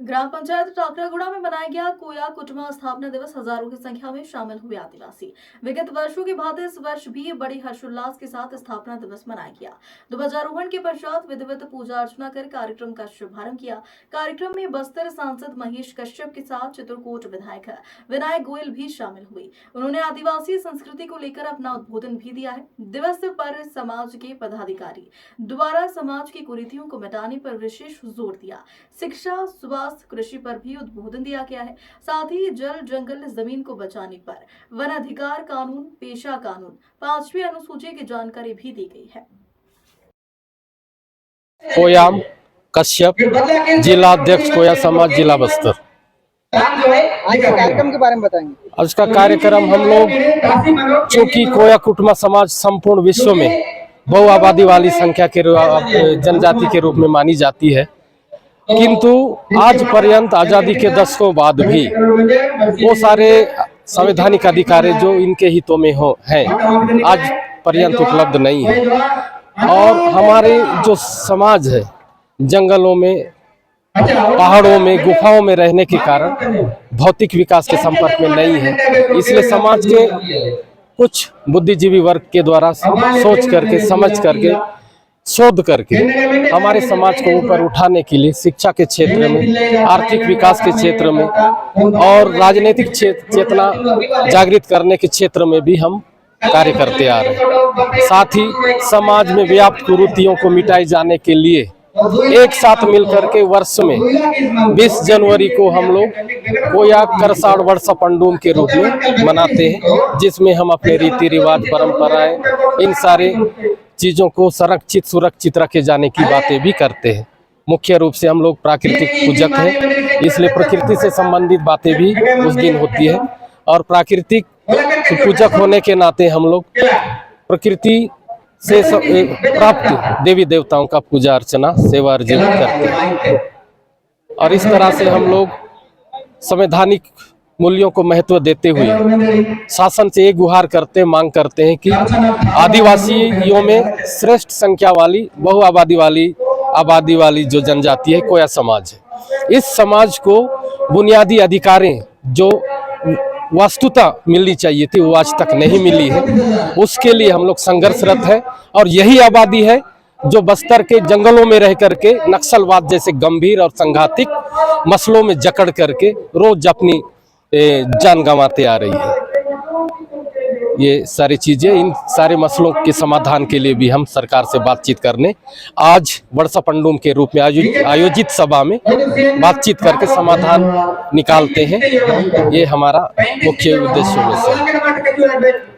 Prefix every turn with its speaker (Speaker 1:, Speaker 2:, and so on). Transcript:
Speaker 1: ग्राम पंचायत टाकरागुड़ा में मनाया गया कोया कुटुंबा स्थापना दिवस। हजारों की संख्या में शामिल हुए आदिवासी। विगत वर्षों की भांति इस वर्ष भी बड़ी हर्षोल्लास के साथ स्थापना दिवस मनाया गया। ध्वजारोहण के पश्चात विधिवत पूजा अर्चना कर कार्यक्रम का शुभारंभ किया। कार्यक्रम में बस्तर सांसद महेश कश्यप के साथ चित्रकूट विधायक विनायक गोयल भी शामिल हुए। उन्होंने आदिवासी संस्कृति को लेकर अपना उद्बोधन भी दिया है। दिवस पर समाज के पदाधिकारी द्वारा समाज की कुरीतियों को मिटाने पर विशेष जोर दिया। शिक्षा, स्वास्थ्य, कृषि पर भी उद्बोधन दिया गया है। साथ ही जल, जंगल, जमीन को बचाने पर वन अधिकार कानून, पेशा कानून, 5वीं अनुसूची की जानकारी भी दी गई है।
Speaker 2: कोयाम कश्यप, जिला अध्यक्ष कोया समाज, जिला बस्तर।
Speaker 3: आज के कार्यक्रम के बारे में बताएंगे।
Speaker 2: आज का कार्यक्रम हम लोग, चूंकि कोया कुटुंबा समाज संपूर्ण विश्व में बहु आबादी वाली संख्या के जनजाति के रूप में मानी जाती है, किंतु आज पर्यंत आजादी के दशकों बाद भी वो सारे संवैधानिक अधिकार जो इनके हितों में हैं आज पर्यंत उपलब्ध नहीं है। और हमारे जो समाज है जंगलों में, पहाड़ों में, गुफाओं में रहने के कारण भौतिक विकास के संपर्क में नहीं है। इसलिए समाज के कुछ बुद्धिजीवी वर्ग के द्वारा सोच करके, समझ करके, शोध करके हमारे समाज को ऊपर उठाने के लिए शिक्षा के क्षेत्र में, आर्थिक विकास के क्षेत्र में और राजनीतिक चेतना जागृत करने के क्षेत्र में भी हम कार्य करते आ रहे हैं। साथ ही समाज में व्याप्त कुरीतियों को मिटाए जाने के लिए एक साथ मिलकर के वर्ष में 20 जनवरी को हम लोग कोया करसाड़ वर्ष पंडूम के रूप में मनाते हैं, जिसमें हम अपने रीति रिवाज, परंपराएं, इन सारे चीजों को संरक्षित, सुरक्षित रखे जाने की बातें भी करते हैं। मुख्य रूप से हम लोग प्राकृतिक पूजक हैं, इसलिए प्रकृति से संबंधित बातें भी उस दिन होती है। और प्राकृतिक पूजक होने के नाते हम लोग प्रकृति से प्राप्त देवी देवताओं का पूजा अर्चना, सेवा अर्जित करते हैं। और इस तरह से हम लोग संवैधानिक मूल्यों को महत्व देते हुए शासन से एक गुहार करते, मांग करते हैं कि आदिवासियों में श्रेष्ठ संख्या वाली, बहु आबादी वाली जो जनजाति है कोया समाज है, इस समाज को बुनियादी अधिकारें जो वास्तुता मिलनी चाहिए थी वो आज तक नहीं मिली है। उसके लिए हम लोग संघर्षरत है। और यही आबादी है जो बस्तर के जंगलों में रह करके नक्सलवाद जैसे गंभीर और संघातिक मसलों में जकड़ करके रोज अपनी जान गंवाते आ रही है। ये सारी चीजें, इन सारे मसलों के समाधान के लिए भी हम सरकार से बातचीत करने आज वर्षा पंडूम के रूप में आयोजित सभा में बातचीत करके समाधान निकालते हैं। ये हमारा मुख्य उद्देश्य में से।